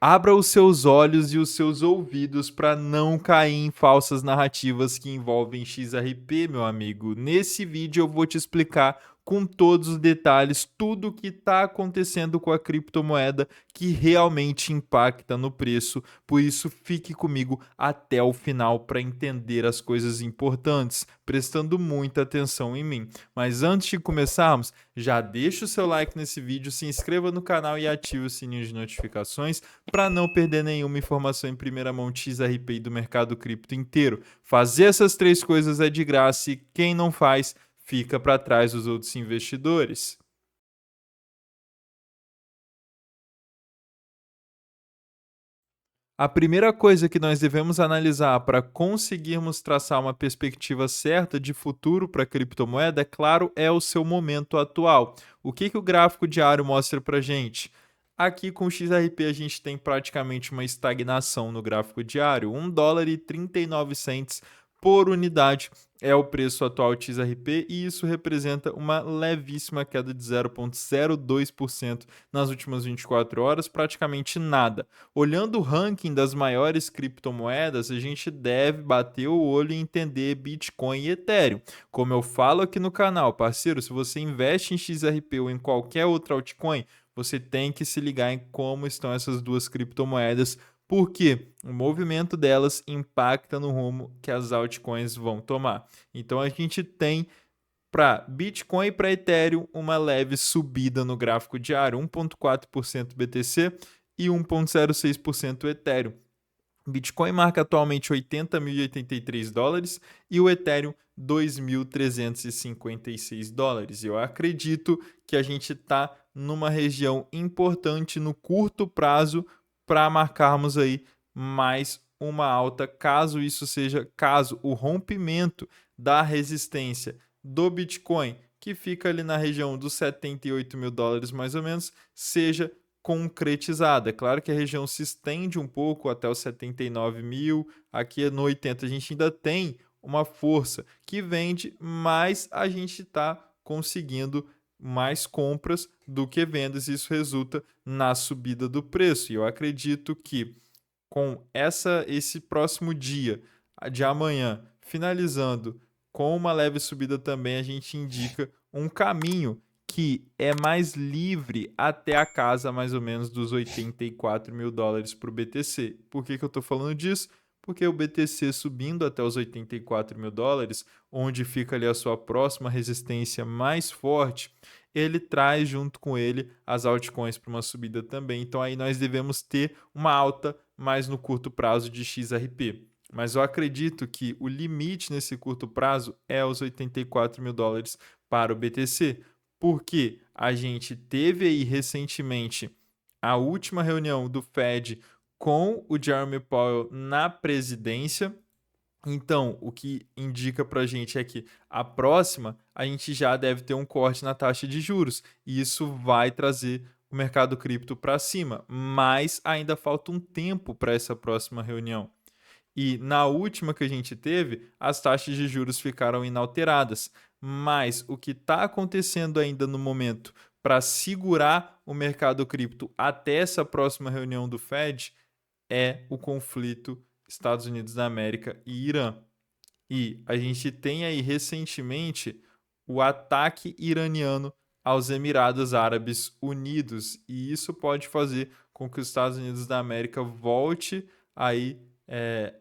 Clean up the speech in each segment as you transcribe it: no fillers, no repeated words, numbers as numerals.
Abra os seus olhos e os seus ouvidos para não cair em falsas narrativas que envolvem XRP, meu amigo. Nesse vídeo eu vou te explicar com todos os detalhes tudo o que está acontecendo com a criptomoeda que realmente impacta no preço. Por isso, fique comigo até o final para entender as coisas importantes, prestando muita atenção em mim. Mas antes de começarmos, já deixa o seu like nesse vídeo, se inscreva no canal e ative o sininho de notificações para não perder nenhuma informação em primeira mão de XRP e do mercado cripto inteiro. Fazer essas três coisas é de graça e quem não faz fica para trás dos outros investidores. A primeira coisa que nós devemos analisar para conseguirmos traçar uma perspectiva certa de futuro para a criptomoeda, é claro, é o seu momento atual. O que o gráfico diário mostra para a gente? Aqui com o XRP a gente tem praticamente uma estagnação no gráfico diário, $1,39 por unidade é o preço atual de XRP e isso representa uma levíssima queda de 0,02% nas últimas 24 horas, praticamente nada. Olhando o ranking das maiores criptomoedas, a gente deve bater o olho e entender Bitcoin e Ethereum. Como eu falo aqui no canal, parceiro, se você investe em XRP ou em qualquer outra altcoin, você tem que se ligar em como estão essas duas criptomoedas, porque o movimento delas impacta no rumo que as altcoins vão tomar. Então a gente tem para Bitcoin e para Ethereum uma leve subida no gráfico diário, 1,4% BTC e 1,06% Ethereum. Bitcoin marca atualmente $80.083 e o Ethereum $2.356. Eu acredito que a gente está numa região importante no curto prazo para marcarmos aí mais uma alta, caso o rompimento da resistência do Bitcoin, que fica ali na região dos $78.000 mais ou menos, seja concretizada. É claro que a região se estende um pouco até os 79 mil, aqui no 80 a gente ainda tem uma força que vende, mas a gente está conseguindo mais compras do que vendas, e isso resulta na subida do preço. E eu acredito que com esse próximo dia de amanhã, finalizando com uma leve subida também, a gente indica um caminho que é mais livre até a casa mais ou menos dos $84.000 para o BTC. Por que eu estou falando disso? Porque o BTC subindo até os $84.000, onde fica ali a sua próxima resistência mais forte, ele traz junto com ele as altcoins para uma subida também. Então aí nós devemos ter uma alta mais no curto prazo de XRP. Mas eu acredito que o limite nesse curto prazo é os $84.000 para o BTC, porque a gente teve aí recentemente a última reunião do Fed com o Jeremy Powell na presidência. Então, o que indica para a gente é que a próxima a gente já deve ter um corte na taxa de juros, e isso vai trazer o mercado cripto para cima, mas ainda falta um tempo para essa próxima reunião. E na última que a gente teve, as taxas de juros ficaram inalteradas. Mas o que está acontecendo ainda no momento para segurar o mercado cripto até essa próxima reunião do Fed é o conflito Estados Unidos da América e Irã. E a gente tem aí recentemente o ataque iraniano aos Emirados Árabes Unidos, e isso pode fazer com que os Estados Unidos da América volte aí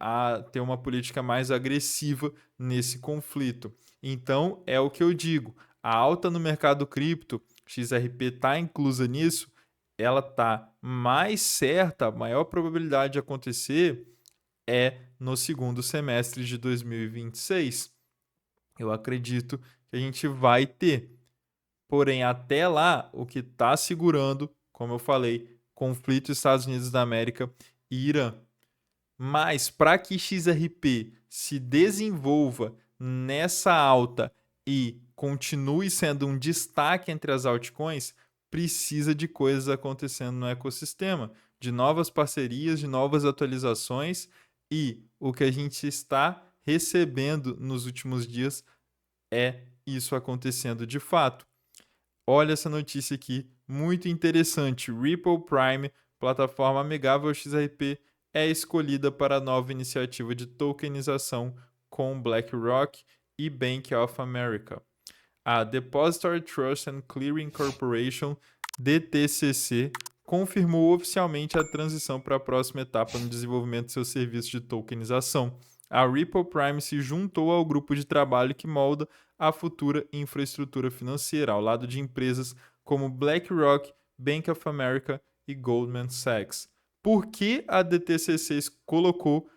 a ter uma política mais agressiva nesse conflito. Então, é o que eu digo, a alta no mercado cripto, XRP está inclusa nisso, ela está mais certa, a maior probabilidade de acontecer é no segundo semestre de 2026. Eu acredito que a gente vai ter. Porém, até lá, o que está segurando, como eu falei, conflito Estados Unidos da América e Irã. Mas para que XRP se desenvolva nessa alta e continue sendo um destaque entre as altcoins, precisa de coisas acontecendo no ecossistema, de novas parcerias, de novas atualizações, e o que a gente está recebendo nos últimos dias é isso acontecendo de fato. Olha essa notícia aqui, muito interessante. Ripple Prime plataforma amigável XRP é escolhida para a nova iniciativa de tokenização com BlackRock e Bank of America. A Depository Trust and Clearing Corporation, DTCC, confirmou oficialmente a transição para a próxima etapa no desenvolvimento de seu serviço de tokenização. A Ripple Prime se juntou ao grupo de trabalho que molda a futura infraestrutura financeira, ao lado de empresas como BlackRock, Bank of America e Goldman Sachs. Por que a DTCC colocou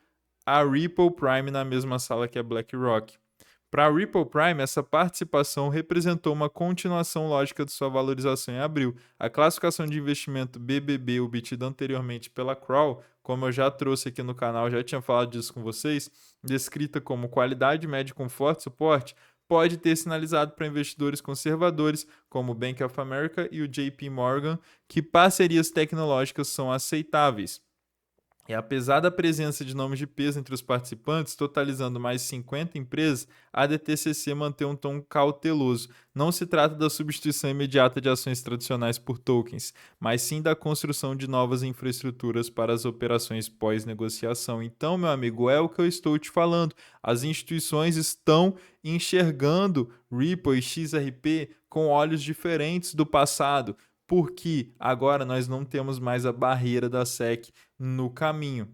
a Ripple Prime na mesma sala que a BlackRock? Para a Ripple Prime, essa participação representou uma continuação lógica de sua valorização em abril. A classificação de investimento BBB, obtida anteriormente pela Kroll, como eu já trouxe aqui no canal, já tinha falado disso com vocês, descrita como qualidade média com forte suporte, pode ter sinalizado para investidores conservadores, como o Bank of America e o JP Morgan, que parcerias tecnológicas são aceitáveis. E apesar da presença de nomes de peso entre os participantes, totalizando mais de 50 empresas, a DTCC mantém um tom cauteloso. Não se trata da substituição imediata de ações tradicionais por tokens, mas sim da construção de novas infraestruturas para as operações pós-negociação. Então, meu amigo, é o que eu estou te falando. As instituições estão enxergando Ripple e XRP com olhos diferentes do passado, porque agora nós não temos mais a barreira da SEC no caminho.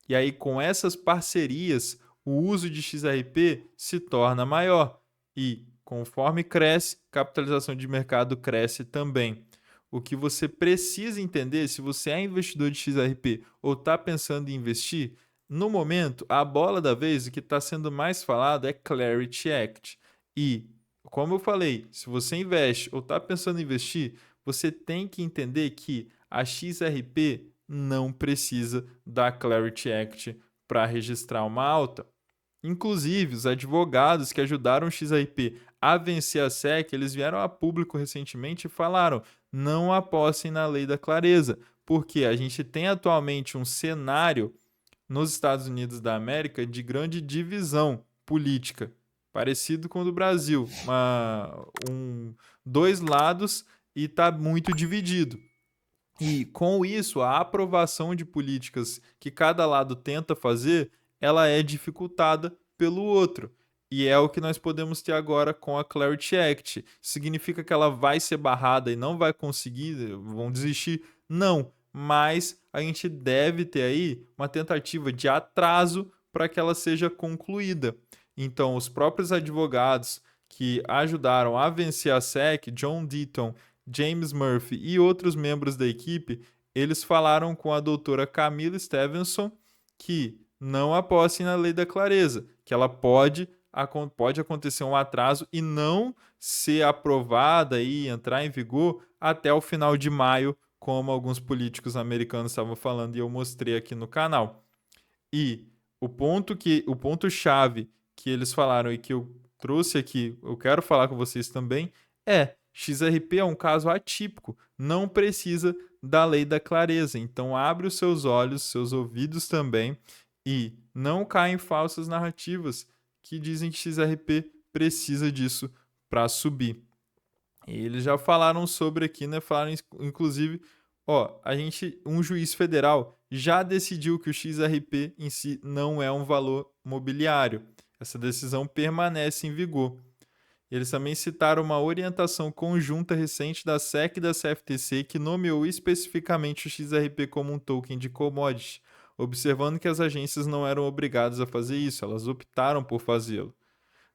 E aí, com essas parcerias, o uso de XRP se torna maior. E, conforme cresce, capitalização de mercado cresce também. O que você precisa entender, se você é investidor de XRP ou está pensando em investir, no momento, a bola da vez, o que está sendo mais falado é Clarity Act. E, como eu falei, se você investe ou está pensando em investir, você tem que entender que a XRP não precisa da Clarity Act para registrar uma alta. Inclusive, os advogados que ajudaram o XRP a vencer a SEC, eles vieram a público recentemente e falaram: não apostem na lei da clareza, porque a gente tem atualmente um cenário nos Estados Unidos da América de grande divisão política, parecido com o do Brasil, dois lados e está muito dividido. E com isso, a aprovação de políticas que cada lado tenta fazer, ela é dificultada pelo outro. E é o que nós podemos ter agora com a Clarity Act. Significa que ela vai ser barrada e não vai conseguir, vão desistir? Não, mas a gente deve ter aí uma tentativa de atraso para que ela seja concluída. Então, os próprios advogados que ajudaram a vencer a SEC, John Deaton, James Murphy e outros membros da equipe, eles falaram com a doutora Camila Stevenson que não apostem na lei da clareza, que ela pode acontecer um atraso e não ser aprovada e entrar em vigor até o final de maio, como alguns políticos americanos estavam falando e eu mostrei aqui no canal. E o ponto-chave que eles falaram e que eu trouxe aqui, eu quero falar com vocês também, XRP é um caso atípico, não precisa da lei da clareza. Então abre os seus olhos, seus ouvidos também e não caia em falsas narrativas que dizem que XRP precisa disso para subir. E eles já falaram sobre aqui, né? Falaram inclusive, um juiz federal já decidiu que o XRP em si não é um valor mobiliário. Essa decisão permanece em vigor. Eles também citaram uma orientação conjunta recente da SEC e da CFTC que nomeou especificamente o XRP como um token de commodity, observando que as agências não eram obrigadas a fazer isso, elas optaram por fazê-lo.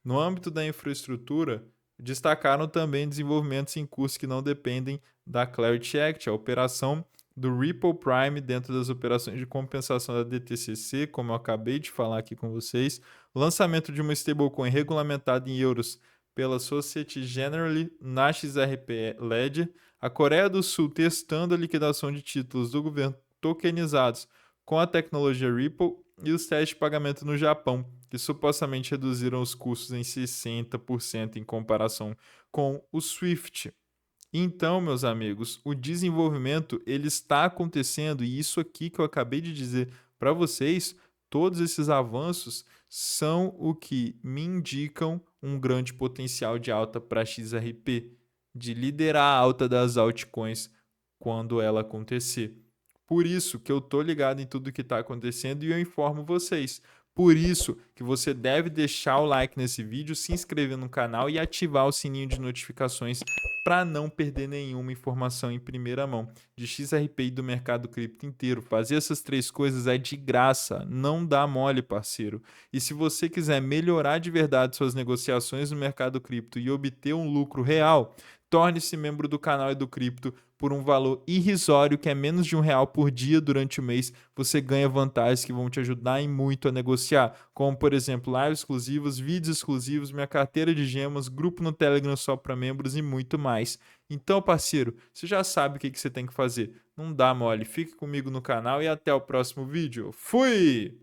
No âmbito da infraestrutura, destacaram também desenvolvimentos em curso que não dependem da Clarity Act, a operação do Ripple Prime dentro das operações de compensação da DTCC, como eu acabei de falar aqui com vocês, o lançamento de uma stablecoin regulamentada em euros pela Societe Generale na XRP Ledger, a Coreia do Sul testando a liquidação de títulos do governo tokenizados com a tecnologia Ripple e os testes de pagamento no Japão, que supostamente reduziram os custos em 60% em comparação com o SWIFT. Então, meus amigos, o desenvolvimento ele está acontecendo e isso aqui que eu acabei de dizer para vocês, todos esses avanços são o que me indicam um grande potencial de alta para XRP, de liderar a alta das altcoins quando ela acontecer. Por isso que eu tô ligado em tudo que está acontecendo e eu informo vocês. Por isso que você deve deixar o like nesse vídeo, se inscrever no canal e ativar o sininho de notificações para não perder nenhuma informação em primeira mão de XRP e do mercado cripto inteiro. Fazer essas três coisas é de graça, não dá mole, parceiro. E se você quiser melhorar de verdade suas negociações no mercado cripto e obter um lucro real, torne-se membro do canal e do cripto por um valor irrisório, que é menos de R$ 1 por dia durante o mês. Você ganha vantagens que vão te ajudar em muito a negociar, como por exemplo, lives exclusivas, vídeos exclusivos, minha carteira de gemas, grupo no Telegram só para membros e muito mais. Então, parceiro, você já sabe o que você tem que fazer. Não dá mole, fique comigo no canal e até o próximo vídeo. Fui!